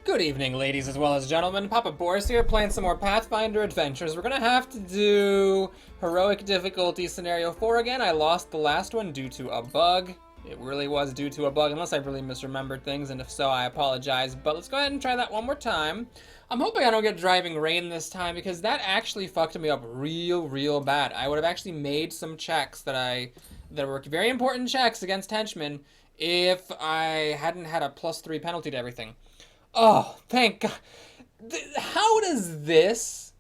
Good evening, ladies as well as gentlemen. Papa Boris here, playing some more Pathfinder Adventures. We're gonna have to do Heroic Difficulty Scenario 4 again. I lost the last one due to a bug. It really was due to a bug, unless I really misremembered things, and if so, I apologize. But let's go ahead and try that one more time. I'm hoping I don't get driving rain this time, because that actually fucked me up real bad. I would have actually made some checks that were very important checks against henchmen if I hadn't had a +3 penalty to everything. Oh, thank God. How does this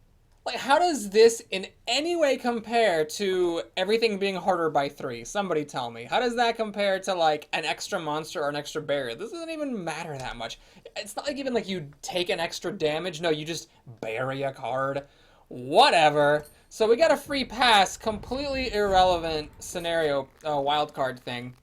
in any way compare to everything being harder by 3? Somebody tell me. How does that compare to, like, an extra monster or an extra barrier? This doesn't even matter that much. It's not like even, like, you take an extra damage. No, you just bury a card. Whatever. So we got a free pass, completely irrelevant scenario, wildcard thing.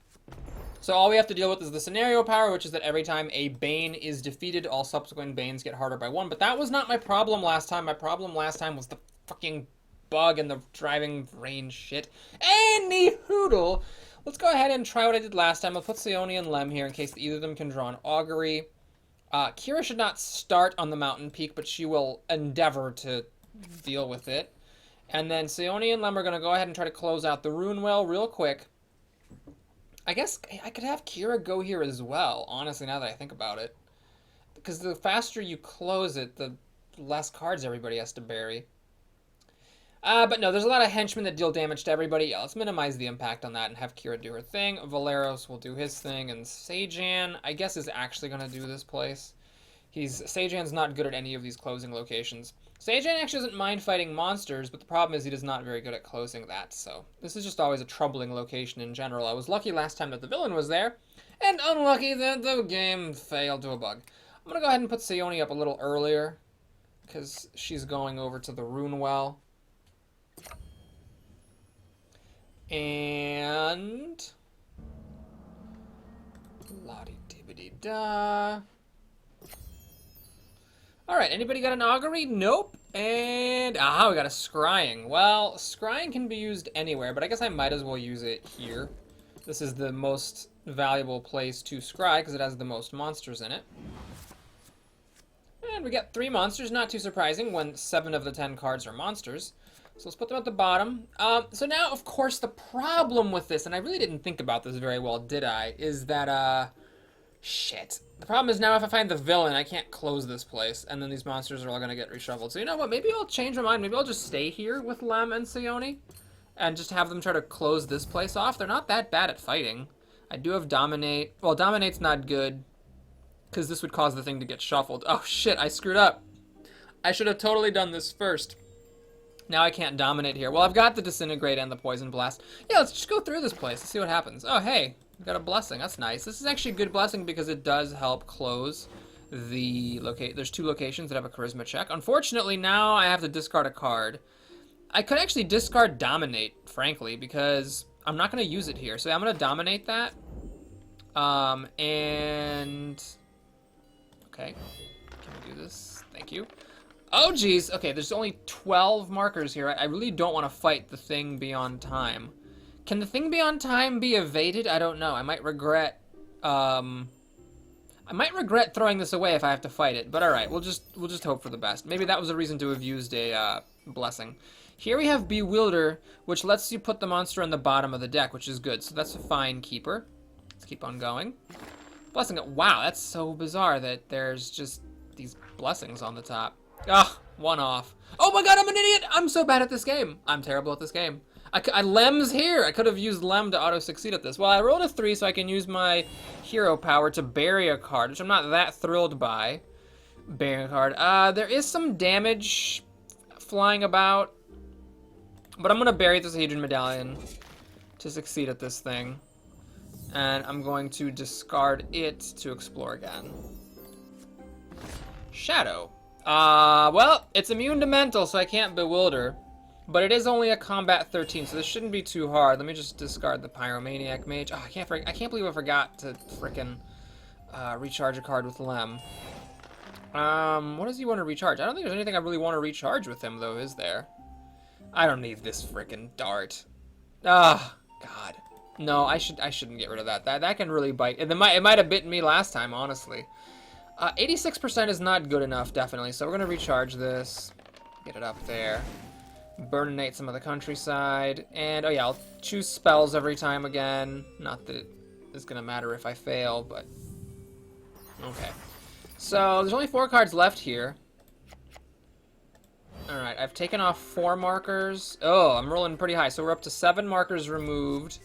So all we have to deal with is the scenario power, which is that every time a Bane is defeated, all subsequent Banes get harder by 1. But that was not my problem last time. My problem last time was the fucking bug and the driving rain shit. Any-hoodle, let's go ahead and try what I did last time. I'll put Sione and Lem here in case either of them can draw an augury. Kira should not start on the mountain peak, but she will endeavor to deal with it. And then Sione and Lem are going to go ahead and try to close out the rune well real quick. I guess I could have Kira go here as well, honestly, now that I think about it. Because the faster you close it, the less cards everybody has to bury. But no, there's a lot of henchmen that deal damage to everybody. Yeah, let's minimize the impact on that and have Kira do her thing. Valeros will do his thing, and Sejan, I guess, is actually going to do this place. Sejan's not good at any of these closing locations. Sejan actually doesn't mind fighting monsters, but the problem is he is not very good at closing that, so this is just always a troubling location in general. I was lucky last time that the villain was there, and unlucky that the game failed to a bug. I'm going to go ahead and put Sione up a little earlier, because she's going over to the rune well. And la-di-di-di-da. Alright, anybody got an augury? Nope. And, we got a scrying. Well, scrying can be used anywhere, but I guess I might as well use it here. This is the most valuable place to scry, because it has the most monsters in it. And we got 3 monsters, not too surprising, when 7 of the 10 cards are monsters. So let's put them at the bottom. So now, of course, the problem with this, and I really didn't think about this very well, did I, is that, shit. The problem is now if I find the villain, I can't close this place, and then these monsters are all going to get reshuffled. So you know what, maybe I'll change my mind. Maybe I'll just stay here with Lem and Sione, and just have them try to close this place off. They're not that bad at fighting. I do have Dominate. Well, Dominate's not good, because this would cause the thing to get shuffled. Oh shit, I screwed up. I should have totally done this first. Now I can't Dominate here. Well, I've got the Disintegrate and the Poison Blast. Yeah, let's just go through this place and see what happens. Oh, hey. We got a blessing. That's nice. This is actually a good blessing because it does help close the There's 2 locations that have a charisma check. Unfortunately, now I have to discard a card. I could actually discard Dominate, frankly, because I'm not going to use it here. So I'm going to Dominate that. And... Okay. Can we do this? Thank you. Oh, geez. Okay, there's only 12 markers here. I really don't want to fight the thing beyond time. Can the thing beyond time be evaded? I don't know. I might regret throwing this away if I have to fight it. But all right, we'll just hope for the best. Maybe that was a reason to have used a blessing. Here we have Bewilder, which lets you put the monster on the bottom of the deck, which is good. So that's a fine keeper. Let's keep on going. Blessing. Wow, that's so bizarre that there's just these blessings on the top. Ah, one off. Oh my god, I'm an idiot! I'm so bad at this game. I'm terrible at this game. Lem's here. I could have used Lem to auto-succeed at this. Well, I rolled a 3, so I can use my hero power to bury a card, which I'm not that thrilled by. Burying a card. There is some damage flying about, but I'm going to bury the Sahedron Medallion to succeed at this thing. And I'm going to discard it to explore again. Shadow. Well, it's immune to mental, so I can't Bewilder. But it is only a combat 13, so this shouldn't be too hard. Let me just discard the Pyromaniac Mage. Oh, I can't believe I forgot to frickin' recharge a card with Lem. What does he want to recharge? I don't think there's anything I really want to recharge with him, though, is there? I don't need this frickin' dart. Ah, God. No, I shouldn't get rid of that. That can really bite. It might have bitten me last time, honestly. 86% is not good enough, definitely. So we're going to recharge this. Get it up there. Burninate some of the countryside. And, oh yeah, I'll choose spells every time again. Not that it's going to matter if I fail, but... Okay. So, there's only 4 cards left here. Alright, I've taken off 4 markers. Oh, I'm rolling pretty high. So we're up to 7 markers removed.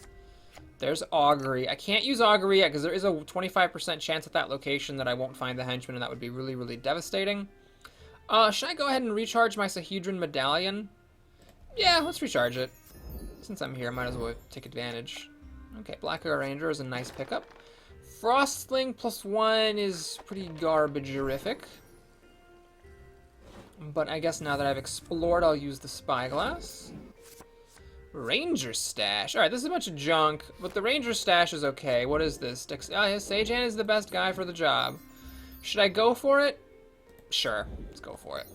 There's Augury. I can't use Augury yet because there is a 25% chance at that location that I won't find the henchman, and that would be really, really devastating. Should I go ahead and recharge my Sahedron Medallion? Yeah, let's recharge it. Since I'm here, I might as well take advantage. Okay, Blackguard Ranger is a nice pickup. Frostling +1 is pretty garbage-erific. But I guess now that I've explored, I'll use the Spyglass. Ranger Stash. Alright, this is a bunch of junk, but the Ranger Stash is okay. What is this? Sage Hand is the best guy for the job. Should I go for it? Sure, let's go for it.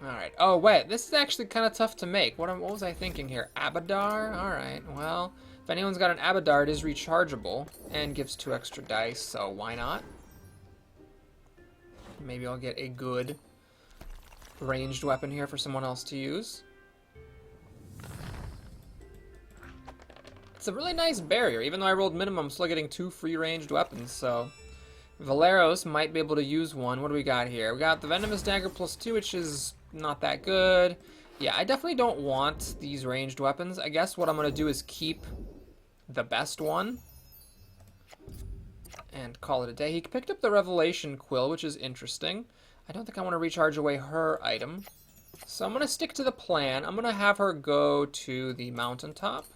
Alright. Oh, wait, this is actually kind of tough to make. What was I thinking here? Abadar? Alright, well, if anyone's got an Abadar, it is rechargeable and gives 2 extra dice, so why not? Maybe I'll get a good ranged weapon here for someone else to use. It's a really nice barrier. Even though I rolled minimum, I'm still getting 2 free ranged weapons, so... Valeros might be able to use one. What do we got here? We got the Venomous Dagger +2, which is not that good. Yeah, I definitely don't want these ranged weapons. I guess what I'm going to do is keep the best one and call it a day. He picked up the Revelation Quill, which is interesting. I don't think I want to recharge away her item. So I'm going to stick to the plan. I'm going to have her go to the mountaintop.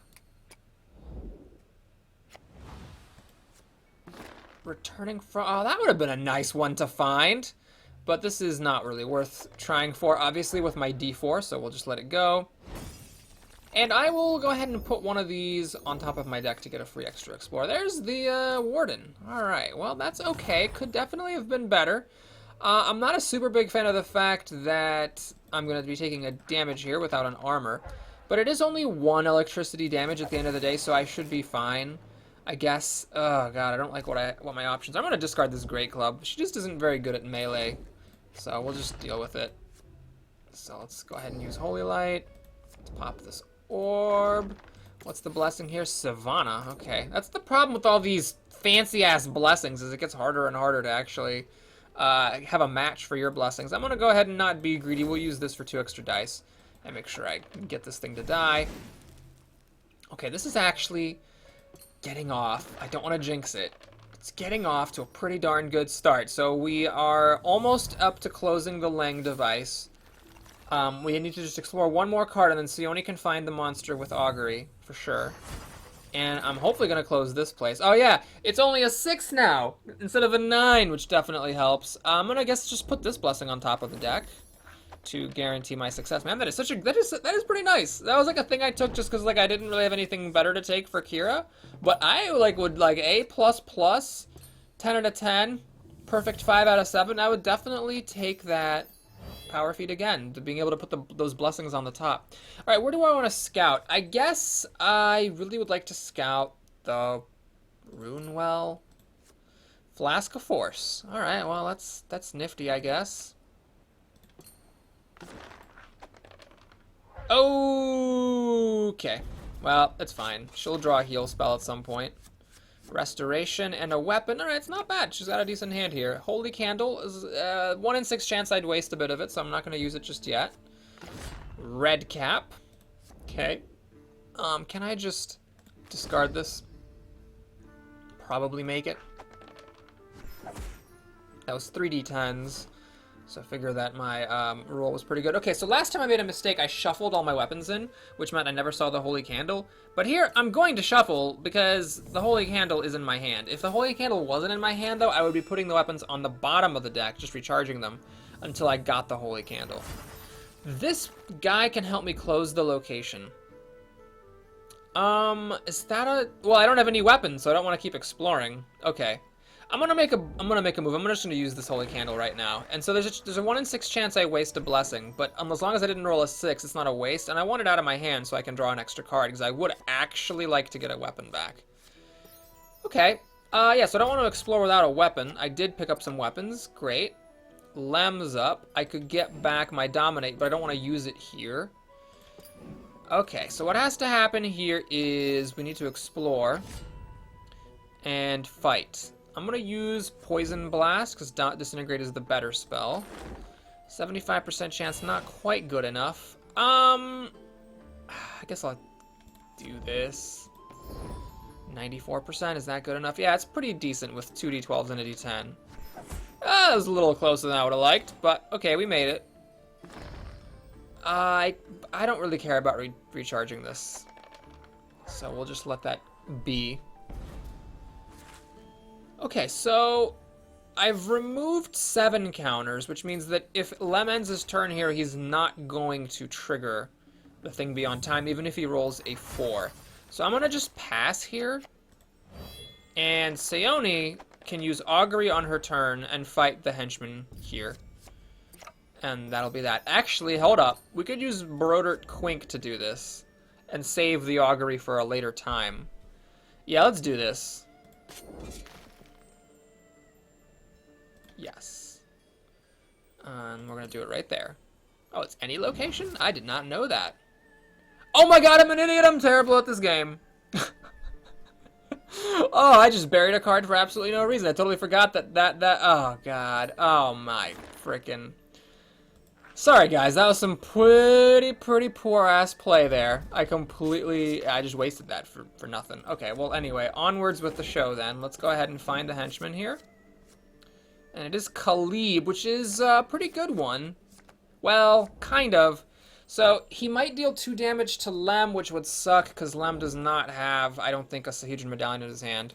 Returning from... Oh, that would have been a nice one to find. But this is not really worth trying for, obviously, with my D4, so we'll just let it go. And I will go ahead and put one of these on top of my deck to get a free extra Explorer. There's the Warden. Alright, well, that's okay. Could definitely have been better. I'm not a super big fan of the fact that I'm going to be taking a damage here without an armor. But it is only 1 electricity damage at the end of the day, so I should be fine. I guess. Oh god, I don't like what my options are. I'm gonna discard this Great Club. She just isn't very good at melee, so we'll just deal with it. So let's go ahead and use Holy Light. Let's pop this orb. What's the blessing here? Savannah. Okay, that's the problem with all these fancy ass blessings, is it gets harder and harder to actually have a match for your blessings. I'm gonna go ahead and not be greedy. We'll use this for 2 extra dice and make sure I get this thing to die. Okay, this is actually getting off. I don't want to jinx it. It's getting off to a pretty darn good start. So we are almost up to closing the Lang device. We need to just explore 1 more card, and then Sione can find the monster with Augury, for sure. And I'm hopefully going to close this place. Oh yeah, it's only a 6 now, instead of a 9, which definitely helps. I'm going to guess just put this blessing on top of the deck to guarantee my success. Man, that is that is pretty nice. That was like a thing I took just because like I didn't really have anything better to take for Kira. But I would like A++, 10 out of 10, perfect 5 out of 7. I would definitely take that power feat again, to being able to put those blessings on the top. All right, where do I want to scout? I guess I really would like to scout the Runewell Flask of Force. All right, well that's nifty, I guess. Okay. Well, it's fine. She'll draw a heal spell at some point. Restoration and a weapon. Alright, it's not bad. She's got a decent hand here. Holy Candle is 1 in 6 chance I'd waste a bit of it, so I'm not going to use it just yet. Red Cap. Okay. Can I just discard this? Probably make it. That was 3d10s. So I figure that my roll was pretty good. Okay, so last time I made a mistake, I shuffled all my weapons in, which meant I never saw the Holy Candle. But here, I'm going to shuffle because the Holy Candle is in my hand. If the Holy Candle wasn't in my hand, though, I would be putting the weapons on the bottom of the deck, just recharging them until I got the Holy Candle. This guy can help me close the location. Is that a... Well, I don't have any weapons, so I don't want to keep exploring. Okay. I'm gonna make a move. I'm just gonna use this Holy Candle right now. And so there's a 1 in 6 chance I waste a blessing, but as long as I didn't roll a 6, it's not a waste. And I want it out of my hand so I can draw an extra card, because I would actually like to get a weapon back. Okay, Yeah, so I don't want to explore without a weapon. I did pick up some weapons. Great. Lem's up. I could get back my Dominate, but I don't want to use it here. Okay, so what has to happen here is we need to explore and fight. I'm going to use Poison Blast, because Disintegrate is the better spell. 75% chance, not quite good enough. I guess I'll do this. 94%, is that good enough? Yeah, it's pretty decent with 2 d12s and a d10. That was a little closer than I would have liked, but okay, we made it. I don't really care about recharging this, so we'll just let that be. Okay, so I've removed 7 counters, which means that if Lem ends his turn here, he's not going to trigger the thing beyond time, even if he rolls a 4. So I'm going to just pass here, and Sayoni can use Augury on her turn and fight the henchman here. And that'll be that. Actually, hold up. We could use Brodert Quink to do this and save the Augury for a later time. Yeah, let's do this. Yes. And we're going to do it right there. Oh, it's any location? I did not know that. Oh my god, I'm an idiot! I'm terrible at this game. Oh, I just buried a card for absolutely no reason. I totally forgot that, oh god. Oh my frickin'. Sorry guys, that was some pretty poor ass play there. I just wasted that for nothing. Okay, well anyway, onwards with the show then. Let's go ahead and find the henchman here. And it is Khalib, which is a pretty good one. Well, kind of. So, he might deal 2 damage to Lem, which would suck, because Lem does not have, I don't think, a Sahedron Medallion in his hand.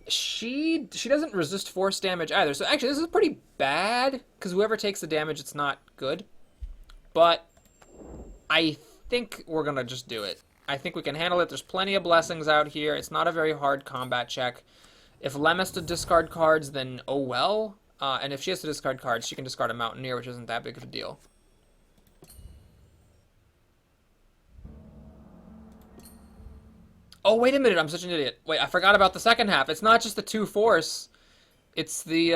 She doesn't resist force damage either. So, actually, this is pretty bad, because whoever takes the damage, it's not good. But I think we're going to just do it. I think we can handle it. There's plenty of blessings out here. It's not a very hard combat check. If Lem has to discard cards, then oh well. And if she has to discard cards, she can discard a Mountaineer, which isn't that big of a deal. Oh, wait a minute, I'm such an idiot. Wait, I forgot about the second half. It's not just the 2 force. It's the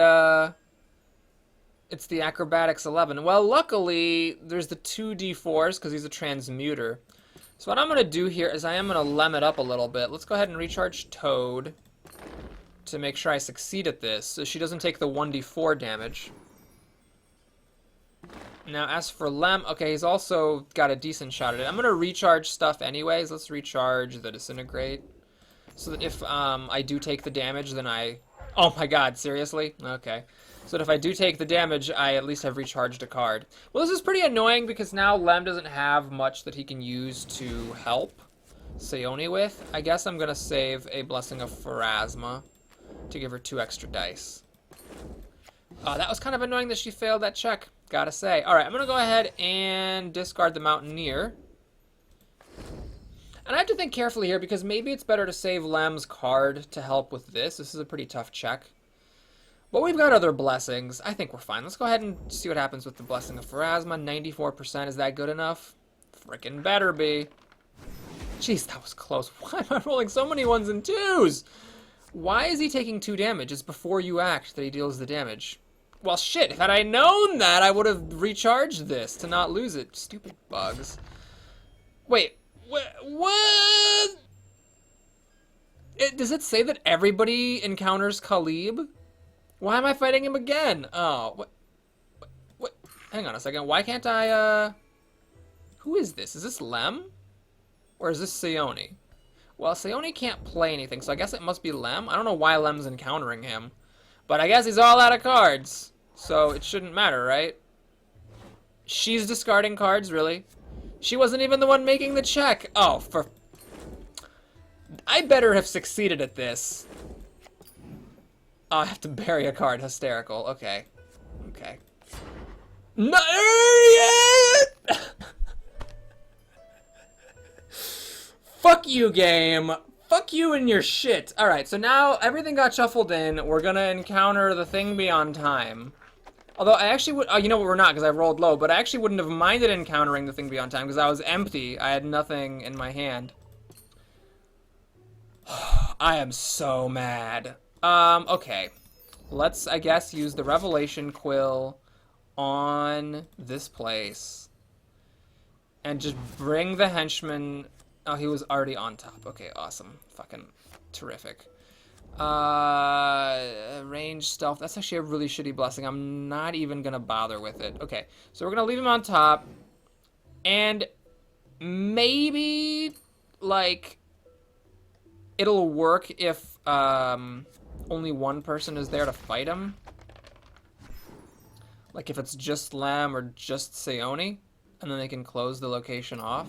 Acrobatics 11. Well, luckily, there's the 2d force, because he's a transmuter. So what I'm going to do here is I am going to lem it up a little bit. Let's go ahead and recharge Toad to make sure I succeed at this, so she doesn't take the 1d4 damage. Now, as for Lem, okay, he's also got a decent shot at it. I'm going to recharge stuff anyways. Let's recharge the Disintegrate. So that if I do take the damage, then I... Oh my god, seriously? Okay. So that if I do take the damage, I at least have recharged a card. Well, this is pretty annoying because now Lem doesn't have much that he can use to help Sayoni with. I guess I'm going to save a Blessing of Pharasma to give her 2 extra dice. That was kind of annoying that she failed that check. Gotta say. Alright, I'm gonna go ahead and discard the Mountaineer. And I have to think carefully here because maybe it's better to save Lem's card to help with this. This is a pretty tough check. But we've got other blessings. I think we're fine. Let's go ahead and see what happens with the Blessing of Pharasma. 94%. Is that good enough? Frickin' better be. Jeez, that was close. Why am I rolling so many 1s and 2s? Why is he taking 2 damage? It's before you act that he deals the damage. Well, shit, had I known that, I would have recharged this to not lose it. Stupid bugs. Wait, what? Does it say that everybody encounters Khalib? Why am I fighting him again? Oh, what? Hang on a second. Why can't I, Who is this? Is this Lem? Or is this Sayoni? Well, Sayoni can't play anything, so I guess it must be Lem. I don't know why Lem's encountering him. But I guess he's all out of cards. So it shouldn't matter, right? She's discarding cards, really? She wasn't even the one making the check. Oh, for... I better have succeeded at this. Oh, I have to bury a card. Hysterical. Okay. Okay. No! Fuck you, game. Fuck you and your shit. Alright, so now everything got shuffled in. We're gonna encounter the thing beyond time. Although I actually would... Oh, you know what? We're not, because I rolled low. But I actually wouldn't have minded encountering the thing beyond time, because I was empty. I had nothing in my hand. I am so mad. Okay. Let's, I guess, use the Revelation Quill on this place. And just bring the henchman... Oh, he was already on top. Okay, awesome. Fucking terrific. Range stealth. That's actually a really shitty blessing. I'm not even gonna bother with it. Okay, so we're gonna leave him on top. And maybe, like, it'll work if only one person is there to fight him. Like if it's just Lam or just Sayoni, and then they can close the location off.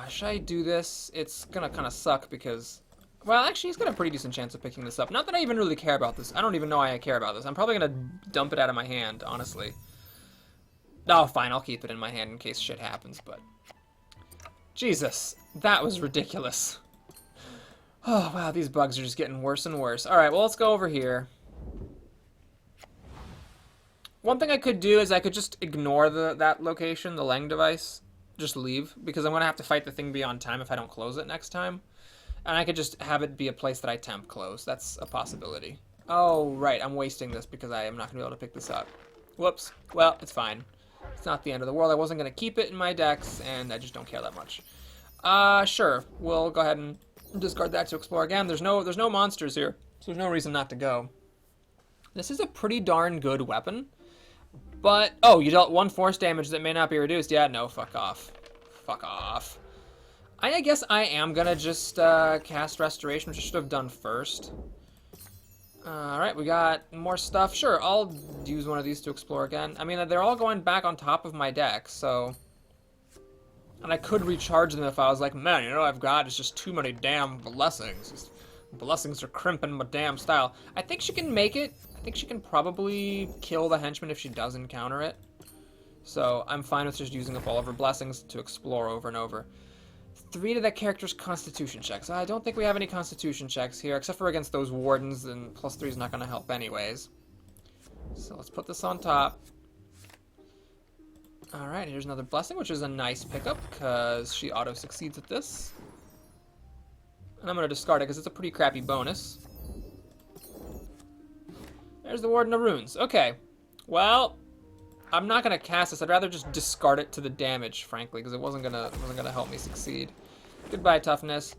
Should I do this? It's gonna kind of suck because, well, actually he's got a pretty decent chance of picking this up. Not that I even really care about this. I don't even know why I care about this. I'm probably gonna dump it out of my hand, honestly. Oh, fine, I'll keep it in my hand in case shit happens, but... Jesus, that was ridiculous. Oh, wow, these bugs are just getting worse and worse. Alright, well, let's go over here. One thing I could do is I could just ignore that location, the Lang device. Just leave, because I'm going to have to fight the thing beyond time if I don't close it next time. And I could just have it be a place that I temp close. That's a possibility. Oh, right, I'm wasting this because I am not going to be able to pick this up. Whoops. Well, it's fine. It's not the end of the world. I wasn't going to keep it in my decks, and I just don't care that much. Sure. We'll go ahead and discard that to explore again. There's no monsters here, so there's no reason not to go. This is a pretty darn good weapon. But, oh, you dealt 1 force damage that may not be reduced. Yeah, no, fuck off. Fuck off. I guess I am gonna just cast Restoration, which I should have done first. Alright, we got more stuff. Sure, I'll use one of these to explore again. I mean, they're all going back on top of my deck, so... And I could recharge them if I was like, man, you know what I've got? It's just too many damn blessings. These blessings are crimping my damn style. I think she can make it. I think she can probably kill the henchman if she does encounter it. So I'm fine with just using up all of her blessings to explore over and over. 3 to that character's constitution checks. I don't think we have any constitution checks here, except for against those wardens, and +3 is not going to help anyways. So let's put this on top. Alright, here's another blessing, which is a nice pickup, because she auto-succeeds at this. And I'm going to discard it, because it's a pretty crappy bonus. There's the Warden of Runes. Okay. Well, I'm not going to cast this. I'd rather just discard it to the damage, frankly, because it wasn't gonna help me succeed. Goodbye, toughness.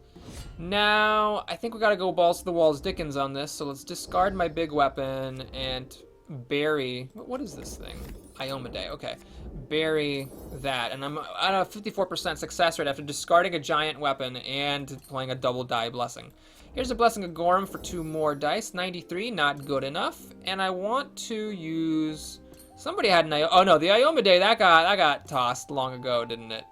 Now, I think we got to go balls to the walls Dickens on this, so let's discard my big weapon and bury... What is this thing? Iomade. Okay. Bury that. And I'm at a 54% success rate after discarding a giant weapon and playing a double die blessing. Here's a Blessing of Gorum for 2 more dice. 93, not good enough. And I want to use... Somebody had an Oh no, the Iomade, that got tossed long ago, didn't it?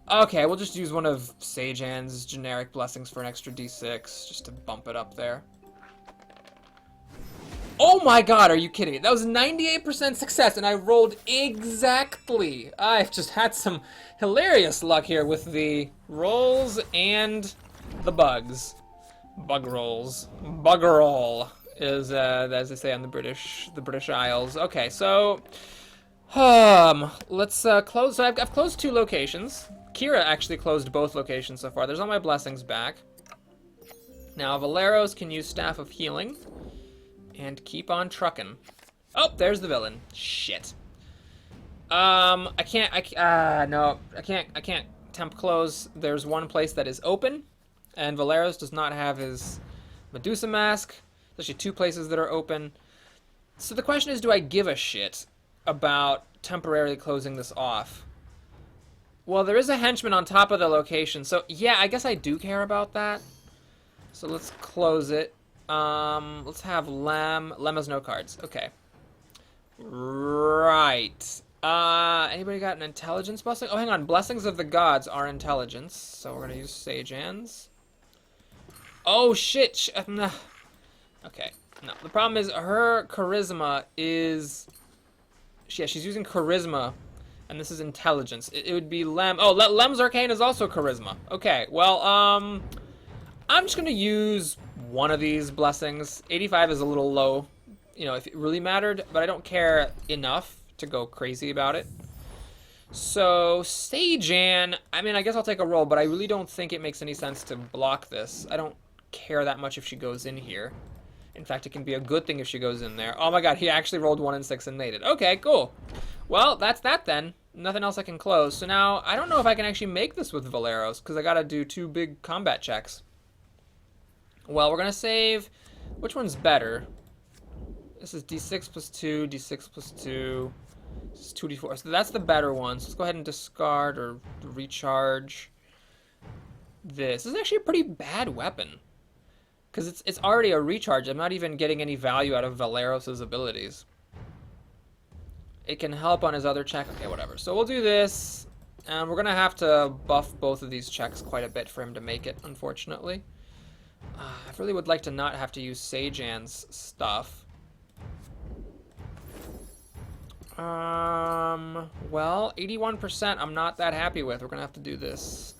Okay, we'll just use one of Sajan's generic blessings for an extra d6, just to bump it up there. Oh my god, are you kidding me? That was 98% success, and I rolled exactly. I've just had some hilarious luck here with the rolls and the bugs. Bug rolls. Buggerall is, as they say on the British Isles. Okay, so, let's close. So I've closed 2 locations. Kira actually closed both locations so far. There's all my blessings back. Now Valeros can use Staff of Healing and keep on trucking. Oh, there's the villain. Shit. No, I can't temp close. There's one place that is open, and Valeros does not have his Medusa mask. There's actually 2 places that are open. So the question is, do I give a shit about temporarily closing this off? Well, there is a henchman on top of the location, so yeah, I guess I do care about that. So let's close it. Let's have Lem. Lem has no cards. Okay. Right. Anybody got an intelligence blessing? Oh, hang on. Blessings of the gods are intelligence, so we're gonna use Sajan's. Oh, shit. Nah. Okay. No, the problem is her charisma is... Yeah, she's using charisma, and this is intelligence. It would be Lem. Oh, Lem's arcane is also charisma. Okay, well, I'm just gonna use one of these blessings. 85 is a little low, you know, if it really mattered, but I don't care enough to go crazy about it. So, Sajan, I mean, I guess I'll take a roll, but I really don't think it makes any sense to block this. I don't care that much if she goes in here. In fact, it can be a good thing if she goes in there. Oh my god, he actually rolled 1 and 6 and made it. Okay, cool. Well, that's that then. Nothing else I can close. So now, I don't know if I can actually make this with Valeros, because I gotta do 2 big combat checks. Well, we're gonna save... Which one's better? This is d6 plus 2, d6 plus 2. This is 2d4. So that's the better one. So let's go ahead and discard or recharge this. This is actually a pretty bad weapon. Because it's already a recharge. I'm not even getting any value out of Valeros' abilities. It can help on his other check. Okay, whatever. So we'll do this. And we're going to have to buff both of these checks quite a bit for him to make it, unfortunately. I really would like to not have to use Sejan's stuff. Well, 81% I'm not that happy with. We're going to have to do this.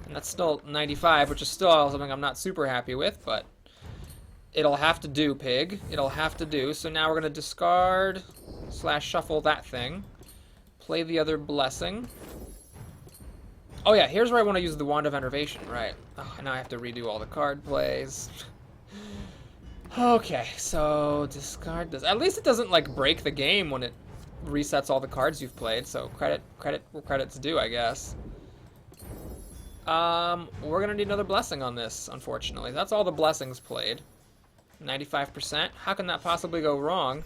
And that's still 95, which is still something I'm not super happy with, but it'll have to do, pig. It'll have to do. So now we're going to discard / shuffle that thing. Play the other blessing. Oh yeah, here's where I want to use the Wand of Enervation, right. Oh, now I have to redo all the card plays. Okay, so discard this. At least it doesn't, like, break the game when it resets all the cards you've played, so credit where credit's due, I guess. We're gonna need another blessing on this, unfortunately. That's all the blessings played. 95%. How can that possibly go wrong?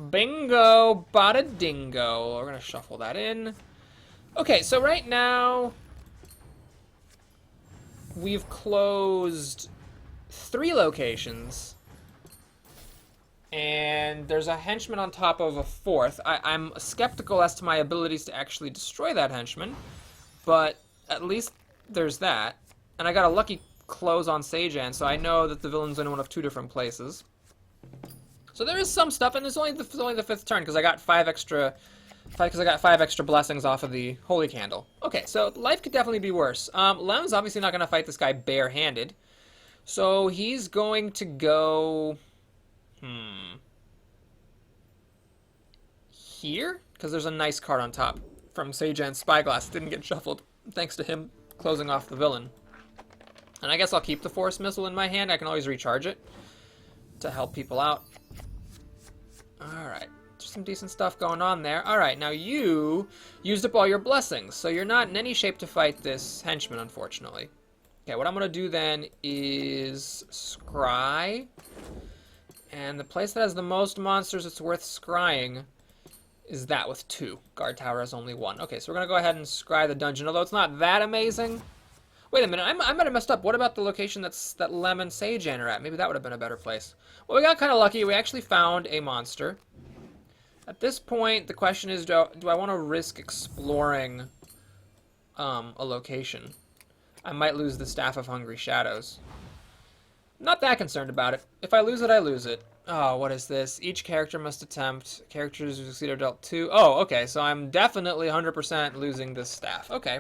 Bingo! Bada dingo. We're gonna shuffle that in. Okay, so right now we've closed 3 locations. And there's a henchman on top of a 4th. I'm skeptical as to my abilities to actually destroy that henchman, but at least there's that. And I got a lucky close on Sejan, so I know that the villain's in one of 2 different places. So there is some stuff, and it's only the 5th turn because I got 5 extra blessings off of the Holy Candle. Okay, so life could definitely be worse. Lem's obviously not going to fight this guy barehanded, so he's going to go... Here? Because there's a nice card on top from Sejan's Spyglass. It didn't get shuffled, thanks to him closing off the villain. And I guess I'll keep the Force Missile in my hand. I can always recharge it to help people out. Alright, there's some decent stuff going on there. Alright, now you used up all your blessings, so you're not in any shape to fight this henchman, unfortunately. Okay, what I'm going to do then is scry. And the place that has the most monsters that's worth scrying is that with 2. Guard Tower has only 1. Okay, so we're going to go ahead and scry the dungeon, although it's not that amazing. Wait a minute, I might have messed up. What about the location that Lem and Sejan are at? Maybe that would have been a better place. Well, we got kind of lucky. We actually found a monster. At this point, the question is, do I want to risk exploring a location? I might lose the Staff of Hungry Shadows. Not that concerned about it. If I lose it, I lose it. Oh, what is this? Each character must attempt. Characters who succeed are dealt 2. Oh, okay, so I'm definitely 100% losing this staff. Okay.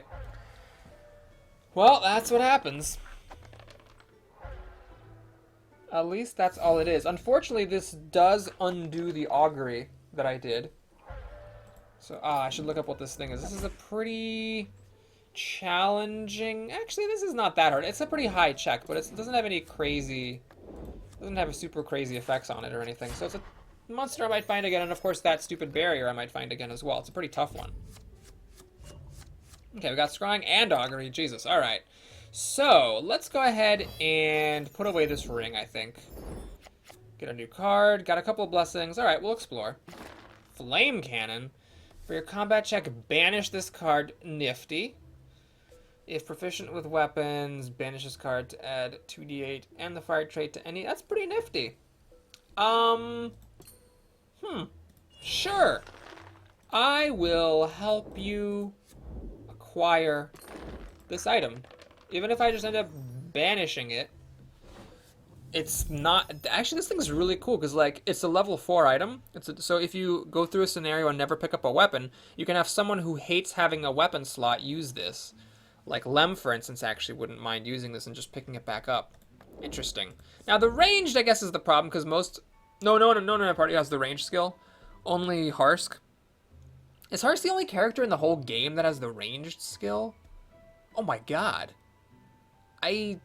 Well, that's what happens. At least that's all it is. Unfortunately, this does undo the augury that I did. So, I should look up what this thing is. This is a pretty challenging... Actually, this is not that hard. It's a pretty high check, but it doesn't have any crazy... doesn't have a super crazy effects on it or anything. So it's a monster I might find again, and of course that stupid barrier I might find again as well. It's a pretty tough one. Okay, we got scrying and augury. Jesus, alright. So, let's go ahead and put away this ring, I think. Get a new card. Got a couple of blessings. Alright, we'll explore. Flame Cannon. For your combat check, banish this card. Nifty. If proficient with weapons, banish this card to add 2d8 and the fire trait to any... That's pretty nifty. Sure. I will help you acquire this item. Even if I just end up banishing it, it's not... Actually, this thing's really cool, because, like, it's a level 4 item. So if you go through a scenario and never pick up a weapon, you can have someone who hates having a weapon slot use this. Like Lem, for instance, actually wouldn't mind using this and just picking it back up. Interesting. Now, the ranged, I guess, is the problem, because most... No party has the ranged skill. Only Harsk. Is Harsk the only character in the whole game that has the ranged skill? Oh my god. I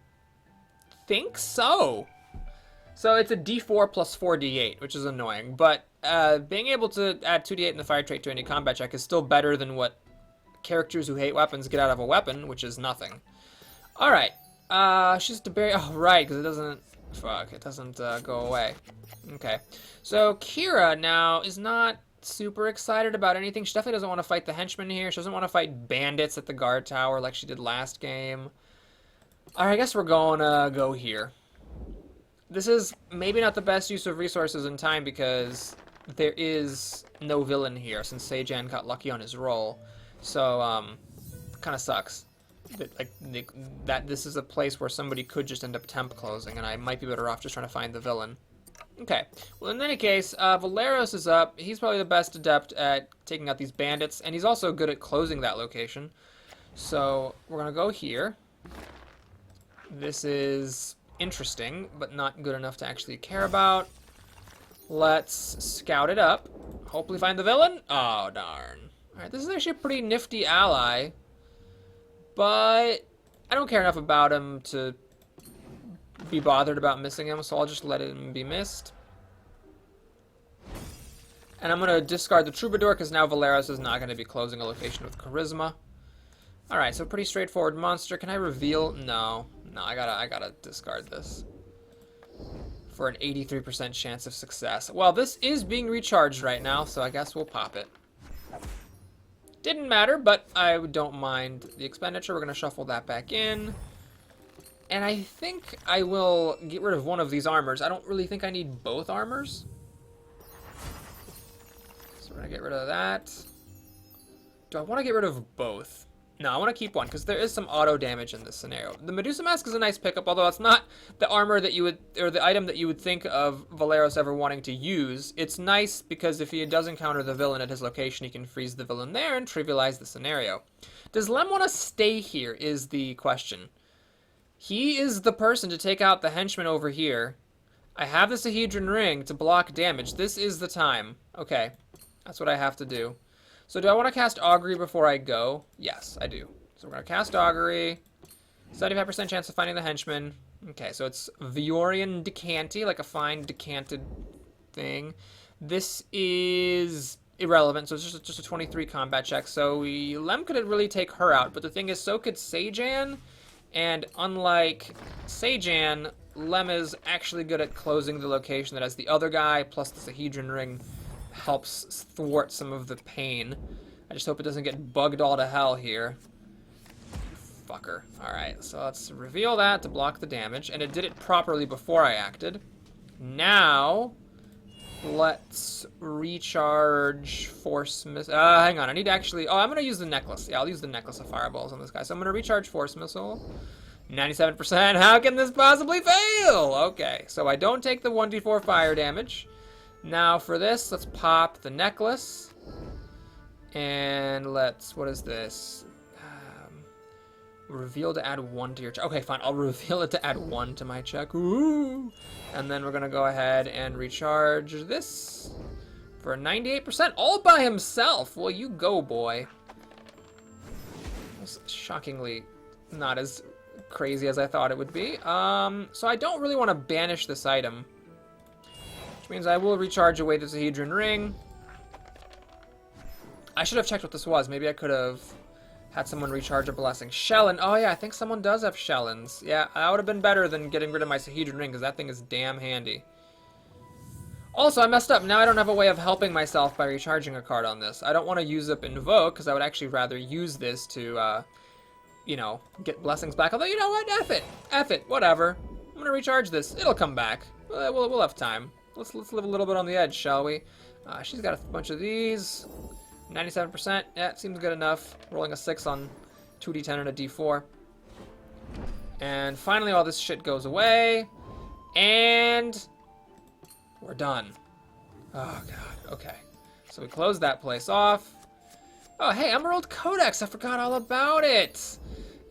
think so. So it's a D4 plus 4D8, which is annoying. But being able to add 2D8 in the fire trait to any combat check is still better than what characters who hate weapons get out of a weapon, which is nothing. All right. She's just a berry. Oh, right, because it doesn't. Fuck, it doesn't go away. Okay. So Kira now is not super excited about anything. She definitely doesn't want to fight the henchmen here. She doesn't want to fight bandits at the guard tower like she did last game. All right, I guess we're going to go here. This is maybe not the best use of resources and time because there is no villain here since Seijan got lucky on his roll. So, kind of sucks. That this is a place where somebody could just end up temp closing, and I might be better off just trying to find the villain. Okay, well in any case, Valeros is up. He's probably the best adept at taking out these bandits, and he's also good at closing that location. So we're gonna go here. This is interesting, but not good enough to actually care about. Let's scout it up. Hopefully find the villain. Oh, darn. Alright, this is actually a pretty nifty ally. But I don't care enough about him to be bothered about missing him, so I'll just let him be missed. And I'm going to discard the Troubadour, because now Valeros is not going to be closing a location with Charisma. Alright, so pretty straightforward monster. Can I reveal? No. No, I gotta discard this. For an 83% chance of success. Well, this is being recharged right now, so I guess we'll pop it. Didn't matter, but I don't mind the expenditure. We're going to shuffle that back in. And I think I will get rid of one of these armors. I don't really think I need both armors. So we're going to get rid of that. Do I want to get rid of both? No, I want to keep one, because there is some auto damage in this scenario. The Medusa Mask is a nice pickup, although it's not the armor that you would, or the item that you would think of Valeros ever wanting to use. It's nice because if he does encounter the villain at his location, he can freeze the villain there and trivialize the scenario. Does Lem want to stay here is the question. He is the person to take out the henchman over here. I have the Sahedron Ring to block damage. This is the time. Okay, that's what I have to do. So do I want to cast Augury before I go? Yes, I do. So we're going to cast Augury. 75% chance of finding the henchman. Okay, so it's Viorian Decanty, like a fine decanted thing. This is irrelevant, so it's just a 23 combat check. So Lem could really take her out, but the thing is, so could Seijan. And unlike Seijan, Lem is actually good at closing the location that has the other guy, plus the Sahedron Ring helps thwart some of the pain. I just hope it doesn't get bugged all to hell here. Fucker. Alright, so let's reveal that to block the damage. And it did it properly before I acted. Now, let's recharge Force Missile. Hang on, I need to actually... Oh, I'm going to use the necklace. Yeah, I'll use the necklace of fireballs on this guy. So I'm going to recharge Force Missile. 97%. How can this possibly fail? Okay, so I don't take the 1d4 fire damage. Now for this, let's pop the necklace. And let's, what is this? Reveal to add 1 to your check. Okay, fine, I'll reveal it to add 1 to my check. Ooh. And then we're gonna go ahead and recharge this for 98%, all by himself. Well, you go, boy. That's shockingly not as crazy as I thought it would be. So I don't really want to banish this item. Means I will recharge away the Sahedron Ring. I should have checked what this was. Maybe I could have had someone recharge a blessing. Shellin. Oh yeah, I think someone does have Shellins. Yeah, that would have been better than getting rid of my Sahedron Ring, because that thing is damn handy. Also, I messed up. Now I don't have a way of helping myself by recharging a card on this. I don't want to use up Invoke, because I would actually rather use this to, you know, get blessings back. Although, you know what? F it. F it. Whatever. I'm going to recharge this. It'll come back. We'll have time. Let's live a little bit on the edge, shall we? She's got a bunch of these. 97%. Yeah, it seems good enough. Rolling a 6 on 2d10 and a d4. And finally, all this shit goes away. And we're done. Oh, God. Okay. So we close that place off. Oh, hey, Emerald Codex. I forgot all about it.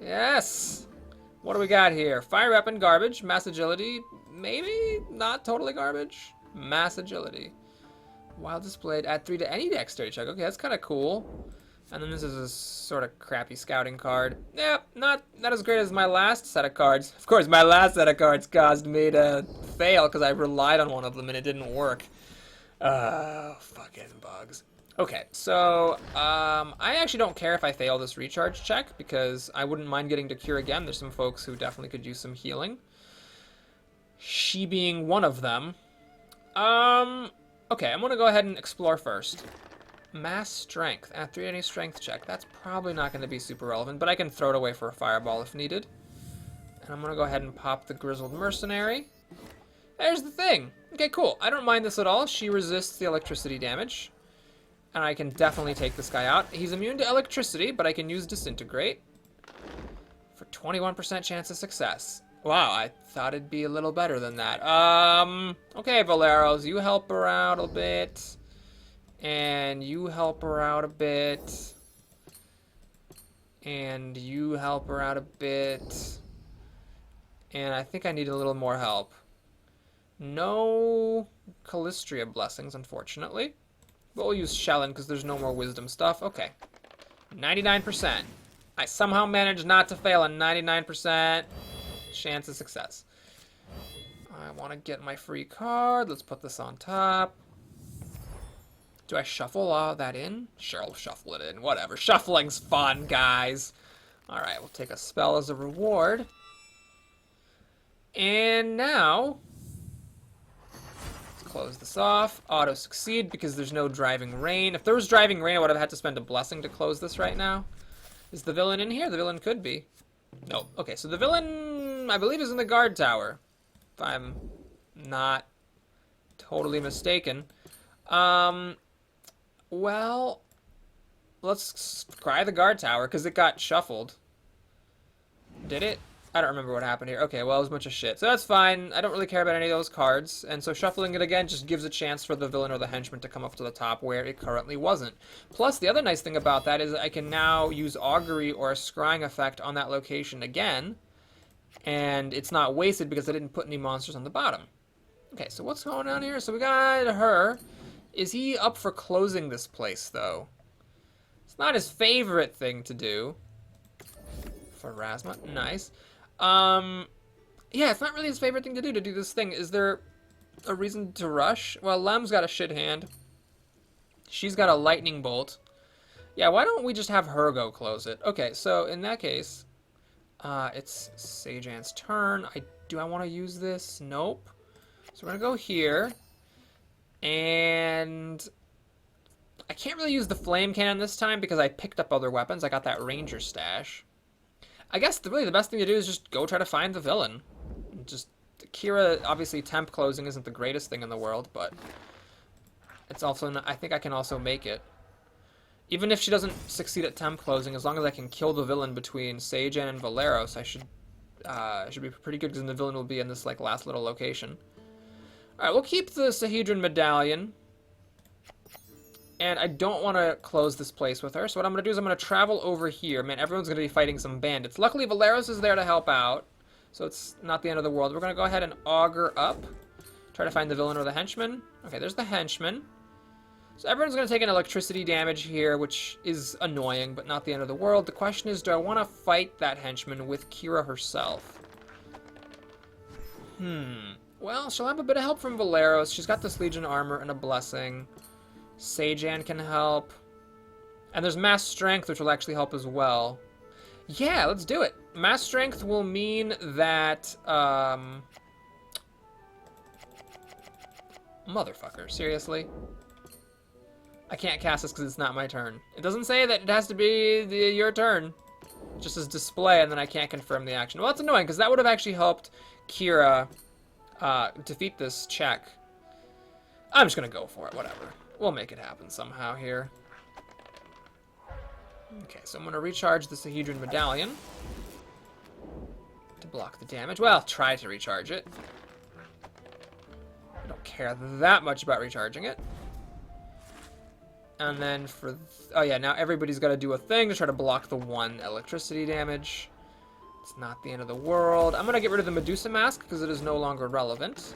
Yes. What do we got here? Fire weapon, garbage. Mass agility, maybe not totally garbage. Mass agility. Wild displayed, add 3 to any dexterity check. Okay, that's kind of cool. And then this is a sort of crappy scouting card. Yeah, not as great as my last set of cards. Of course, my last set of cards caused me to fail because I relied on one of them and it didn't work. Fucking bugs. Okay, so, I actually don't care if I fail this recharge check because I wouldn't mind getting to cure again. There's some folks who definitely could use some healing. She being one of them. Okay, I'm gonna go ahead and explore first. Mass strength. Add 3 to any strength check. That's probably not going to be super relevant, but I can throw it away for a fireball if needed. And I'm going to go ahead and pop the grizzled mercenary. There's the thing. Okay, cool. I don't mind this at all. She resists the electricity damage. And I can definitely take this guy out. He's immune to electricity, but I can use disintegrate for 21% chance of success. Wow, I thought it'd be a little better than that. Okay, Valeros, you help her out a bit. And you help her out a bit. And you help her out a bit. And I think I need a little more help. No Callistria blessings, unfortunately. But we'll use Shellen because there's no more wisdom stuff. Okay. 99%. I somehow managed not to fail a 99% chance of success. I want to get my free card. Let's put this on top. Do I shuffle all that in? Sure, I'll shuffle it in. Whatever. Shuffling's fun, guys. Alright, we'll take a spell as a reward. And now, let's close this off. Auto succeed because there's no driving rain. If there was driving rain, I would have had to spend a blessing to close this right now. Is the villain in here? The villain could be. Nope. Okay, so the villain, I believe, is in the guard tower. If I'm not totally mistaken. Well, let's try the guard tower, because it got shuffled. Did it? I don't remember what happened here. Okay, well, it was a bunch of shit. So that's fine. I don't really care about any of those cards. And so shuffling it again just gives a chance for the villain or the henchman to come up to the top where it currently wasn't. Plus, the other nice thing about that is I can now use Augury or a Scrying effect on that location again. And it's not wasted because I didn't put any monsters on the bottom. Okay, so what's going on here? So we got her. Is he up for closing this place, though? It's not his favorite thing to do. For Rasma. Nice. Yeah, it's not really his favorite thing to do this thing. Is there a reason to rush? Well, Lem's got a shit hand. She's got a lightning bolt. Yeah, why don't we just have her go close it? Okay, so in that case, it's Sajan's turn. Do I want to use this? Nope. So we're going to go here. And I can't really use the flame cannon this time because I picked up other weapons. I got that ranger stash. I guess really the best thing to do is just go try to find the villain. Just Kira, obviously temp closing isn't the greatest thing in the world, but it's also not, I think I can also make it. Even if she doesn't succeed at temp closing, as long as I can kill the villain between Sajan and Valeros, I should be pretty good because then the villain will be in this like last little location. Alright, we'll keep the Sahedron Medallion. And I don't want to close this place with her, so what I'm going to do is I'm going to travel over here. Man, everyone's going to be fighting some bandits. Luckily, Valeros is there to help out, so it's not the end of the world. We're going to go ahead and augur up. Try to find the villain or the henchman. Okay, there's the henchman. So everyone's going to take an electricity damage here, which is annoying, but not the end of the world. The question is, do I want to fight that henchman with Kira herself? Well, she'll have a bit of help from Valeros. She's got this Legion armor and a blessing. Sajan can help. And there's mass strength, which will actually help as well. Yeah, let's do it. Mass strength will mean that, motherfucker, seriously? I can't cast this because it's not my turn. It doesn't say that it has to be your turn. It just says display, and then I can't confirm the action. Well, that's annoying, because that would have actually helped Kira defeat this check. I'm just going to go for it, whatever. We'll make it happen somehow here. Okay, so I'm going to recharge the Sahedron Medallion to block the damage. Well, try to recharge it. I don't care that much about recharging it. And then for... oh yeah, now everybody's got to do a thing to try to block the 1 electricity damage. It's not the end of the world. I'm going to get rid of the Medusa Mask because it is no longer relevant.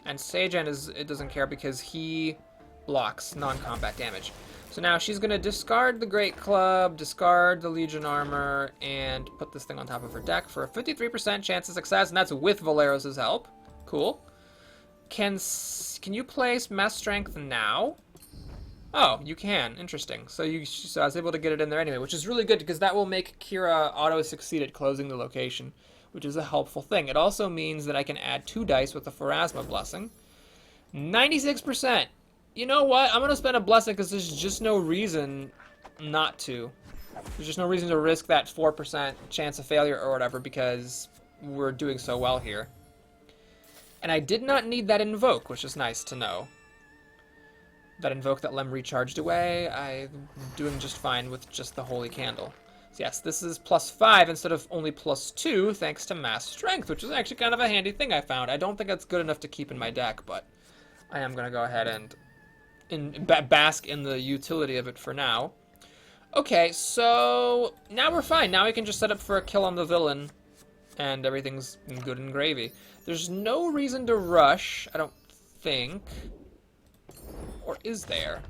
And Sajan it doesn't care because he blocks non-combat damage. So now she's going to discard the Great Club, discard the Legion Armor, and put this thing on top of her deck for a 53% chance of success, and that's with Valeros' help. Cool. Can you place Mass Strength now? Oh, you can. Interesting. So I was able to get it in there anyway, which is really good because that will make Kira auto-succeed at closing the location, which is a helpful thing. It also means that I can add 2 dice with the Pharasma Blessing. 96%. You know what? I'm going to spend a blessing because there's just no reason not to. There's just no reason to risk that 4% chance of failure or whatever because we're doing so well here. And I did not need that invoke, which is nice to know. That invoke that Lem recharged away, I'm doing just fine with just the Holy Candle. So yes, this is +5 instead of only +2 thanks to Mass Strength, which is actually kind of a handy thing I found. I don't think that's good enough to keep in my deck, but I am going to go ahead and bask in the utility of it for now. Okay, so now we're fine. Now we can just set up for a kill on the villain, and everything's good and gravy. There's no reason to rush, I don't think. Or is there?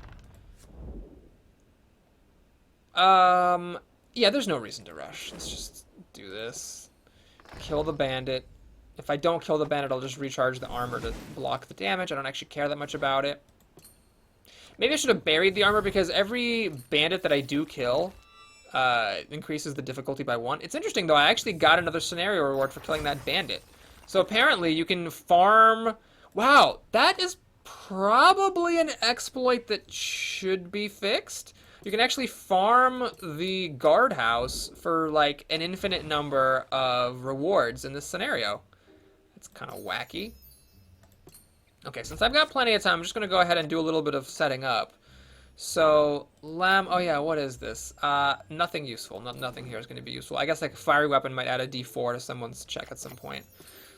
Yeah, there's no reason to rush. Let's just do this. Kill the bandit. If I don't kill the bandit, I'll just recharge the armor to block the damage. I don't actually care that much about it. Maybe I should have buried the armor because every bandit that I do kill increases the difficulty by 1. It's interesting, though. I actually got another scenario reward for killing that bandit. So apparently you can farm... Wow, that is probably an exploit that should be fixed. You can actually farm the guardhouse for like an infinite number of rewards in this scenario. That's kind of wacky. Okay, since I've got plenty of time, I'm just going to go ahead and do a little bit of setting up. So, Lem, oh yeah, what is this? Nothing useful. Nothing here is going to be useful. I guess like a fiery weapon might add a d4 to someone's check at some point.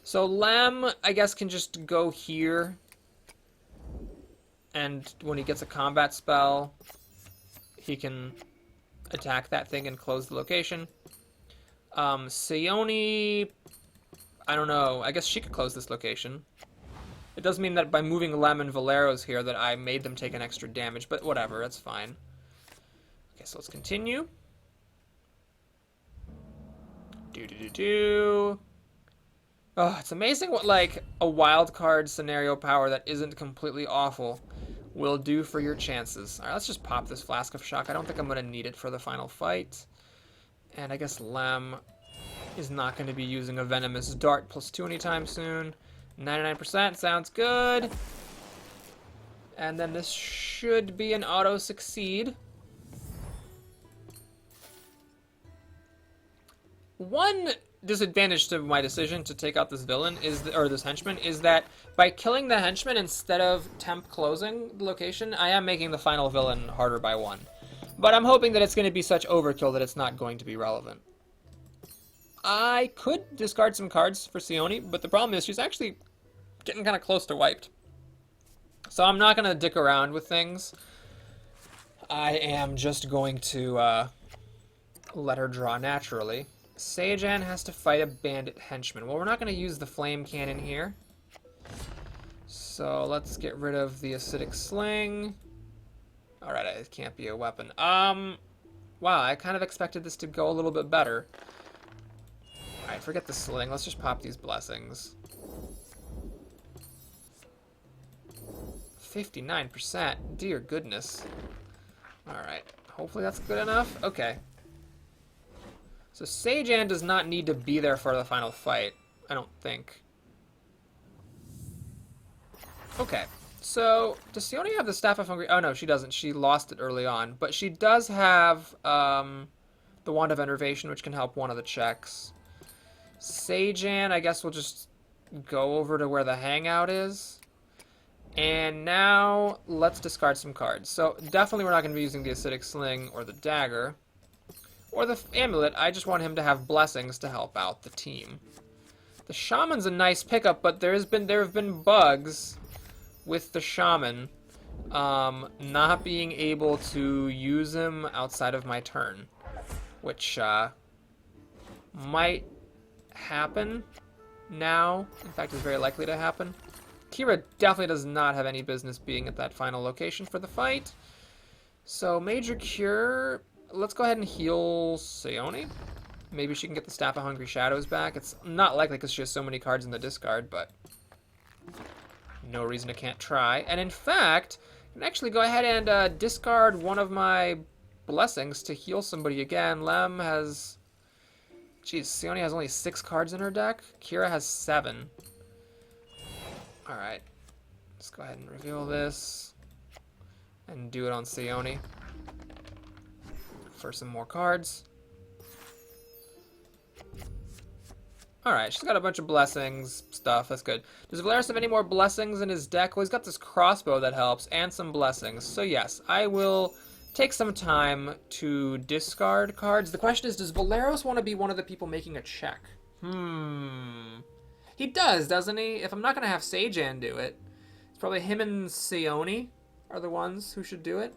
So Lem, I guess, can just go here. And when he gets a combat spell, he can attack that thing and close the location. Sione, I don't know. I guess she could close this location. It does mean that by moving Lem and Valeros here that I made them take an extra damage, but whatever, that's fine. Okay, so let's continue. Oh, it's amazing what, like, a wild card scenario power that isn't completely awful will do for your chances. Alright, let's just pop this Flask of Shock. I don't think I'm going to need it for the final fight. And I guess Lem is not going to be using a Venomous Dart +2 anytime soon. 99% sounds good. And then this should be an auto-succeed. One disadvantage to my decision to take out this villain or this henchman is that by killing the henchman instead of temp closing the location, I am making the final villain harder by 1. But I'm hoping that it's going to be such overkill that it's not going to be relevant. I could discard some cards for Sione, but the problem is she's actually getting kind of close to wiped. So I'm not going to dick around with things. I am just going to let her draw naturally. Sejan has to fight a bandit henchman. Well, we're not going to use the flame cannon here. So let's get rid of the acidic sling. Alright, it can't be a weapon. Wow, I kind of expected this to go a little bit better. Alright, forget the sling. Let's just pop these blessings. 59%. Dear goodness. Alright, hopefully that's good enough. Okay. So Sejan does not need to be there for the final fight, I don't think. Okay, so does Sione have the Staff of Hungry? Oh no, she doesn't. She lost it early on. But she does have the Wand of Enervation, which can help one of the checks. Sejan, I guess we'll just go over to where the hangout is. And now let's discard some cards. So definitely we're not going to be using the Acidic Sling or the Dagger. Or the amulet. I just want him to have blessings to help out the team. The shaman's a nice pickup, but there have been bugs with the shaman not being able to use him outside of my turn, which might happen now. In fact, is very likely to happen. Kira definitely does not have any business being at that final location for the fight. So, Major Cure, let's go ahead and heal Sayoni. Maybe she can get the Staff of Hungry Shadows back. It's not likely because she has so many cards in the discard, but no reason I can't try. And in fact, I can actually go ahead and discard one of my blessings to heal somebody again. Lem has... Jeez, Sayoni has only 6 cards in her deck. Kira has 7. Alright. Let's go ahead and reveal this. And do it on Sayoni. For some more cards. Alright, she's got a bunch of blessings stuff. That's good. Does Valeris have any more blessings in his deck? Well, he's got this crossbow that helps, and some blessings. So yes, I will take some time to discard cards. The question is, does Valeros want to be one of the people making a check? He does, doesn't he? If I'm not going to have Sejan do it, it's probably him and Sayoni are the ones who should do it.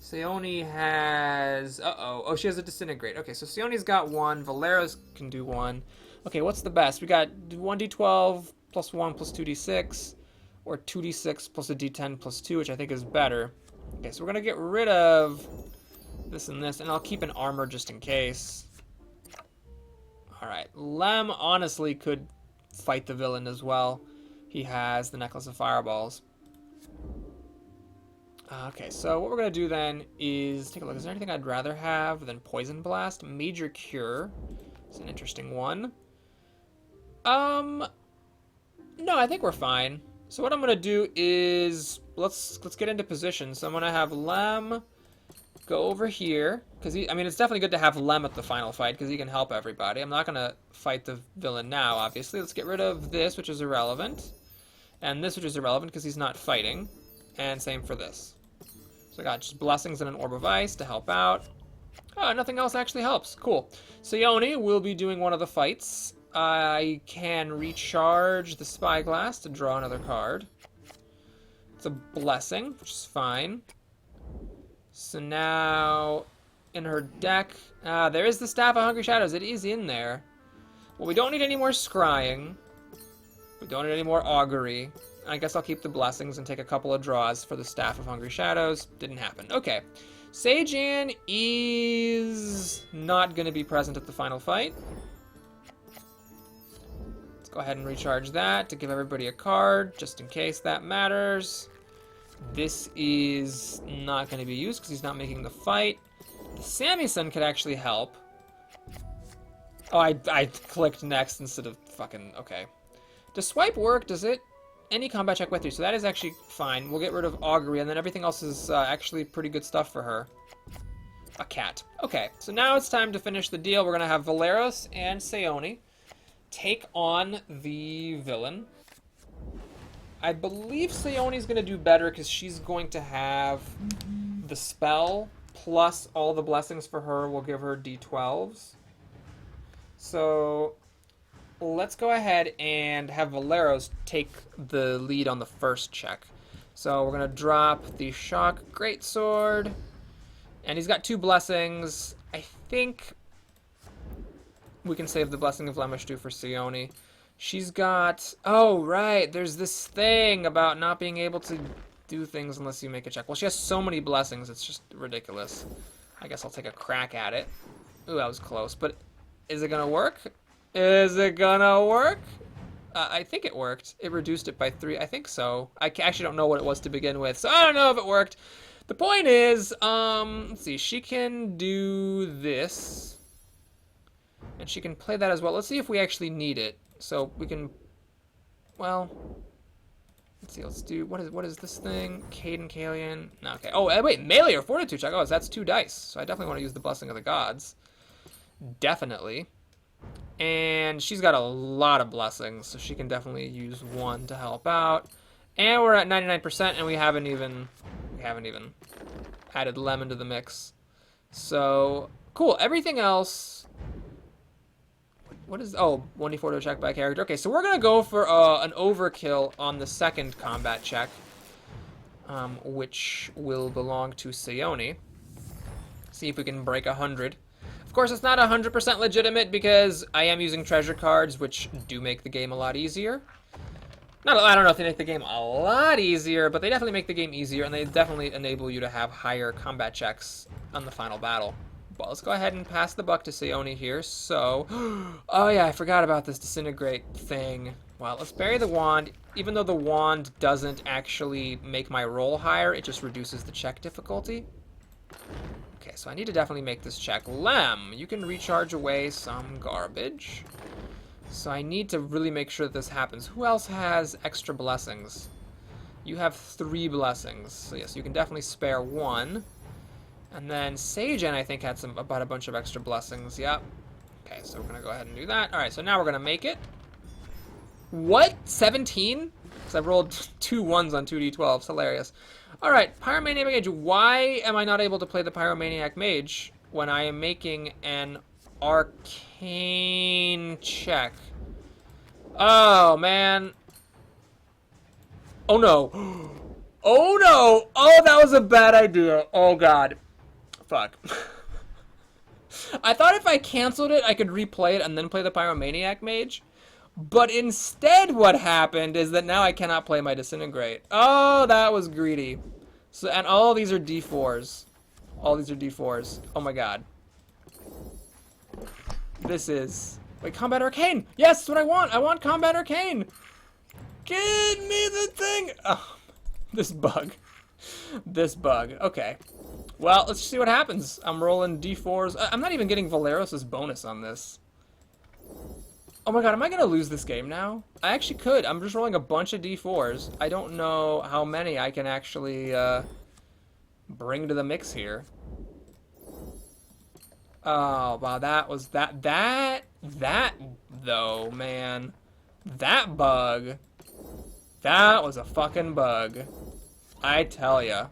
Sayoni has... Oh, she has a Disintegrate. Okay, so Sioni's got 1. Valeros can do 1. Okay, what's the best? We got 1d12 plus 1 plus 2d6, or 2d6 plus a d10 plus 2, which I think is better. Okay, so we're going to get rid of this and this, and I'll keep an armor just in case. Alright, Lem honestly could fight the villain as well. He has the Necklace of Fireballs. Okay, so what we're going to do then is take a look. Is there anything I'd rather have than Poison Blast? Major Cure. It's an interesting one. No, I think we're fine. So what I'm going to do is, let's get into position. So I'm going to have Lem go over here, because I mean, it's definitely good to have Lem at the final fight, because he can help everybody. I'm not going to fight the villain now, obviously. Let's get rid of this, which is irrelevant, and this, which is irrelevant, because he's not fighting, and same for this. So I got just Blessings and an Orb of Ice to help out. Oh, nothing else actually helps. Cool. Sayoni will be doing one of the fights. I can recharge the Spyglass to draw another card. It's a blessing, which is fine. So now, in her deck, there is the Staff of Hungry Shadows. It is in there. Well, we don't need any more Scrying. We don't need any more Augury. I guess I'll keep the blessings and take a couple of draws for the Staff of Hungry Shadows. Didn't happen. Okay. Sejan is not going to be present at the final fight. Let's go ahead and recharge that to give everybody a card, just in case that matters. This is not going to be used because he's not making the fight. The Sammy-san could actually help. Oh, I clicked next instead of fucking... Okay. Does swipe work? Does it? Any combat check with you, so that is actually fine. We'll get rid of Augury, and then everything else is actually pretty good stuff for her. A cat. Okay, so now it's time to finish the deal. We're going to have Valeros and Sayoni take on the villain. I believe Sayoni's going to do better because she's going to have the spell, plus all the blessings for her will give her d12s. So... let's go ahead and have Valeros take the lead on the first check. So we're going to drop the Shock Greatsword. And he's got 2 blessings. I think we can save the Blessing of Lemishtu for Sayoni. She's got... oh, right. There's this thing about not being able to do things unless you make a check. Well, she has so many blessings. It's just ridiculous. I guess I'll take a crack at it. Ooh, that was close. But is it going to work? Is it gonna work? I think it worked. It reduced it by 3. I think so. I actually don't know what it was to begin with, so I don't know if it worked. The point is, let's see. She can do this. And she can play that as well. Let's see if we actually need it. So we can, well, let's see. Let's do, what is this thing? Caden Kalian. No, okay. Oh, wait, melee or fortitude check. Oh, that's 2 dice. So I definitely want to use the Blessing of the Gods. Definitely. And she's got a lot of blessings, so she can definitely use 1 to help out. And we're at 99%, and we haven't even added Lemon to the mix. So, cool. Everything else... what is... oh, 1d4 to check by character. Okay, so we're going to go for an overkill on the second combat check, which will belong to Sayoni. See if we can break 100. Of course, it's not 100% legitimate because I am using treasure cards, which do make the game a lot easier. Not, I don't know if they make the game a lot easier, but they definitely make the game easier, and they definitely enable you to have higher combat checks on the final battle. Well, let's go ahead and pass the buck to Sayoni here. So, oh yeah, I forgot about this disintegrate thing. Well, let's bury the wand. Even though the wand doesn't actually make my roll higher, it just reduces the check difficulty. Okay, so I need to definitely make this check. Lem, you can recharge away some garbage. So I need to really make sure that this happens. Who else has extra blessings? You have 3 blessings. So yes, you can definitely spare 1. And then Sagen, I think, had about a bunch of extra blessings. Yep. Okay, so we're going to go ahead and do that. All right, so now we're going to make it. What? 17? Because I've rolled 2 1s on 2d12s. Hilarious. All right, Pyromaniac Mage. Why am I not able to play the Pyromaniac Mage when I am making an arcane check? Oh, man. Oh, no. Oh, no. Oh, that was a bad idea. Oh, God. Fuck. I thought if I canceled it, I could replay it and then play the Pyromaniac Mage. But instead what happened is that now I cannot play my Disintegrate. Oh, that was greedy. So, and all these are D4s. All these are D4s. Oh my god. This is... Wait, Combat Arcane! Yes, that's what I want! I want Combat Arcane! Give me the thing! Oh, this bug. This bug. Okay. Well, let's see what happens. I'm rolling D4s. I'm not even getting Valeros' bonus on this. Oh my god, am I going to lose this game now? I actually could. I'm just rolling a bunch of D4s. I don't know how many I can actually bring to the mix here. Oh, wow, that was... That, though, man. That bug. That was a fucking bug. I tell ya.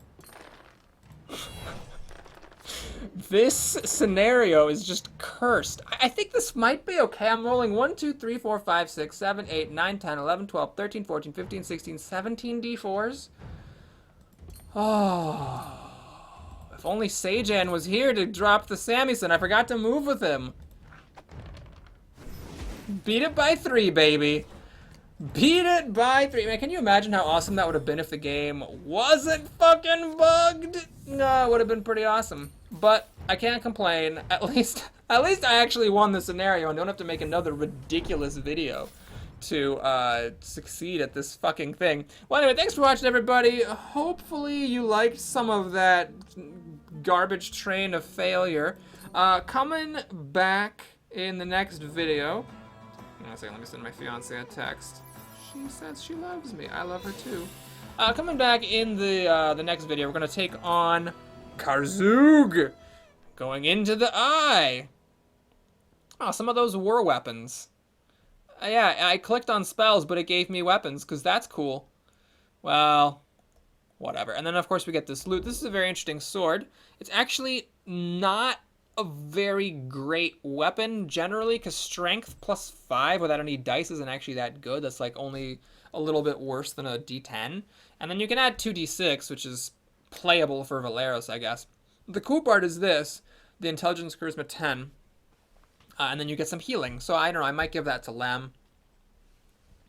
This scenario is just cursed. I think this might be okay. I'm rolling 1, 2, 3, 4, 5, 6, 7, 8, 9, 10, 11, 12, 13, 14, 15, 16, 17 D4s. Oh. If only Sagen was here to drop the Samison. I forgot to move with him. Beat it by 3, baby. Beat it by 3. Man, can you imagine how awesome that would have been if the game wasn't fucking bugged? No, it would have been pretty awesome. But I can't complain. At least I actually won the scenario and don't have to make another ridiculous video to succeed at this fucking thing. Well, anyway, thanks for watching, everybody. Hopefully you liked some of that garbage train of failure. Coming back in the next video. Hang on a second, let me send my fiance a text. She says she loves me. I love her too. Coming back in the next video, we're gonna take on Karzug, going into the eye. Oh, some of those were weapons. Yeah, I clicked on spells, but it gave me weapons, because that's cool. Well, whatever. And then, of course, we get this loot. This is a very interesting sword. It's actually not a very great weapon, generally, because strength plus 5 without any dice isn't actually that good. That's, like, only a little bit worse than a D10. And then you can add 2d6, which is playable for Valeros, I guess. The cool part is this, the Intelligence Charisma 10, and then you get some healing. So I don't know, I might give that to Lem,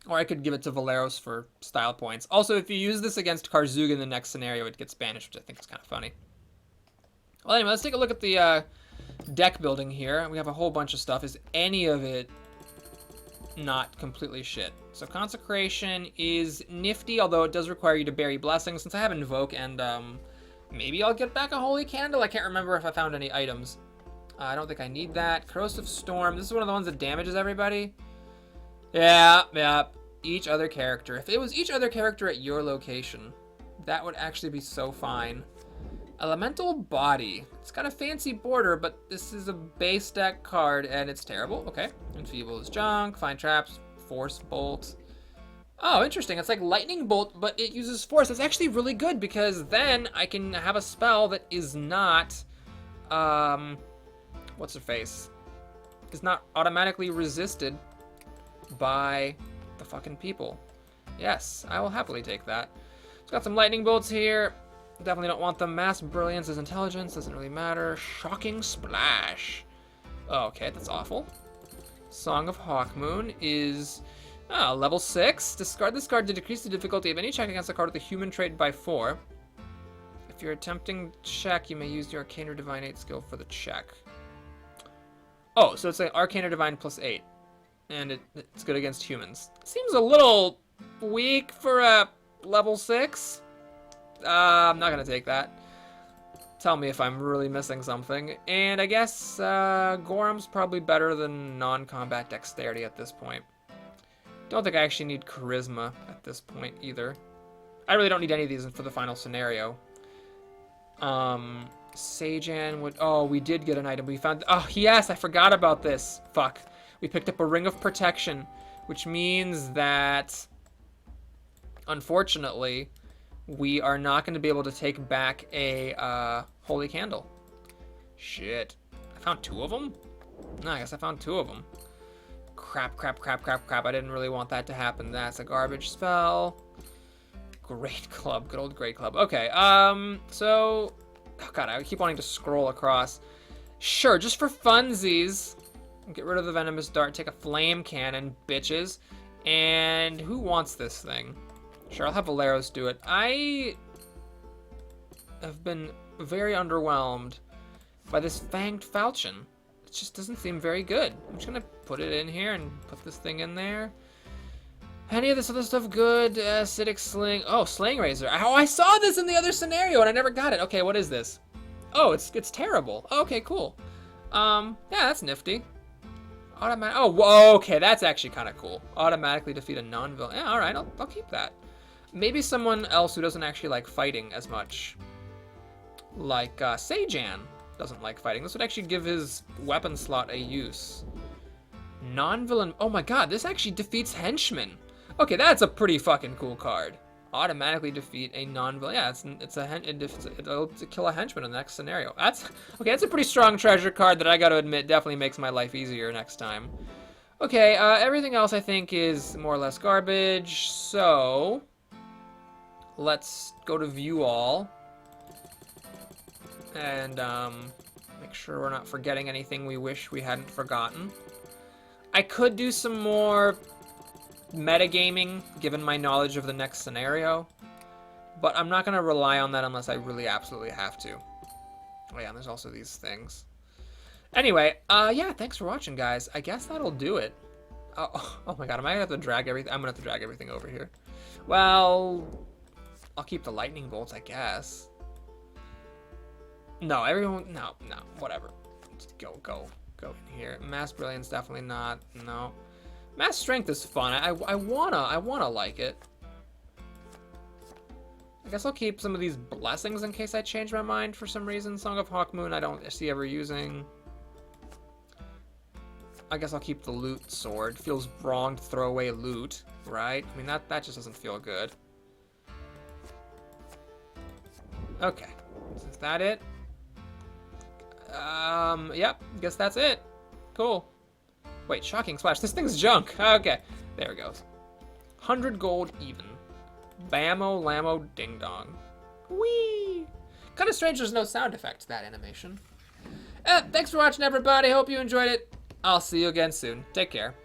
or I could give it to Valeros for style points. Also, if you use this against Karzug in the next scenario, it gets banished, which I think is kind of funny. Well, anyway, let's take a look at the deck building here. We have a whole bunch of stuff. Is any of it not completely shit? So Consecration is nifty, although it does require you to bury blessings. Since I have Invoke and maybe I'll get back a Holy Candle. I can't remember if I found any items. I don't think I need that. Corrosive Storm. This is one of the ones that damages everybody. Yeah. Each other character. If it was each other character at your location, that would actually be so fine. Elemental Body. It's got a fancy border, but this is a base deck card, and it's terrible. Okay. Enfeeble is junk. Find Traps. Force Bolt. Oh, interesting. It's like Lightning Bolt, but it uses Force. That's actually really good, because then I can have a spell that is not, what's her face? Is not automatically resisted by the fucking people. Yes, I will happily take that. It's got some Lightning Bolts here. Definitely don't want them. Mass Brilliance is Intelligence. Doesn't really matter. Shocking Splash. Oh, okay, that's awful. Song of Hawkmoon is Oh, level 6. Discard this card to decrease the difficulty of any check against a card with a human trait by 4. If you're attempting check, you may use your Arcane or Divinate skill for the check. Oh, so it's like Arcane or Divine plus 8. And it's good against humans. Seems a little weak for a level 6. I'm not going to take that. Tell me if I'm really missing something. And I guess Gorham's probably better than non-combat dexterity at this point. Don't think I actually need charisma at this point either. I really don't need any of these for the final scenario. Sejan would... Oh, we did get an item. We found... Oh, yes, I forgot about this. Fuck. We picked up a Ring of Protection, which means that, unfortunately, we are not going to be able to take back a Holy Candle. Shit. I found 2 of them? No, I guess I found 2 of them. Crap, crap, crap, crap, crap. I didn't really want that to happen. That's a garbage spell. Great Club. Good old Great Club. Okay, so... Oh, God, I keep wanting to scroll across. Sure, just for funsies. Get rid of the Venomous Dart. Take a Flame Cannon, bitches. And who wants this thing? Sure, I'll have Valeros do it. I have been very underwhelmed by this Fanged Falchion. It just doesn't seem very good. I'm just gonna put it in here and put this thing in there. Any of this other stuff good? Acidic Sling. Oh, Slaying Razor. Oh, I saw this in the other scenario and I never got it. Okay, what is this? Oh, it's terrible. Okay, cool. Yeah, that's nifty. Automatic. Oh, whoa, okay, that's actually kind of cool. Automatically defeat a non-villain. Yeah, all right, I'll keep that. Maybe someone else who doesn't actually like fighting as much, like Sejan, doesn't like fighting. This would actually give his weapon slot a use. Non-villain. Oh my God, this actually defeats henchmen. Okay, that's a pretty fucking cool card. Automatically defeat a non-villain. Yeah, it'll kill a henchman in the next scenario. That's okay. That's a pretty strong treasure card that I got to admit definitely makes my life easier next time. Okay, everything else I think is more or less garbage. So let's go to View All and make sure we're not forgetting anything we wish we hadn't forgotten. I could do some more metagaming, given my knowledge of the next scenario, but I'm not going to rely on that unless I really absolutely have to. Oh yeah, and there's also these things. Anyway, yeah, thanks for watching, guys. I guess that'll do it. Oh my God, am I going to have to drag everything? I'm going to have to drag everything over here. Well, I'll keep the lightning bolts, I guess. No, whatever. Just go in here. Mass Brilliance, definitely not. No. Mass Strength is fun. I wanna like it. I guess I'll keep some of these blessings in case I change my mind for some reason. Song of Hawkmoon I don't see ever using. I guess I'll keep the Loot Sword. Feels wrong to throw away loot, right? I mean, that just doesn't feel good. Okay. Is that it? Yep. Guess that's it. Cool. Wait, Shocking Splash. This thing's junk. Okay. There it goes. 100 gold even. Bammo, Lammo, Ding Dong. Whee! Kind of strange there's no sound effect to that animation. Thanks for watching, everybody. Hope you enjoyed it. I'll see you again soon. Take care.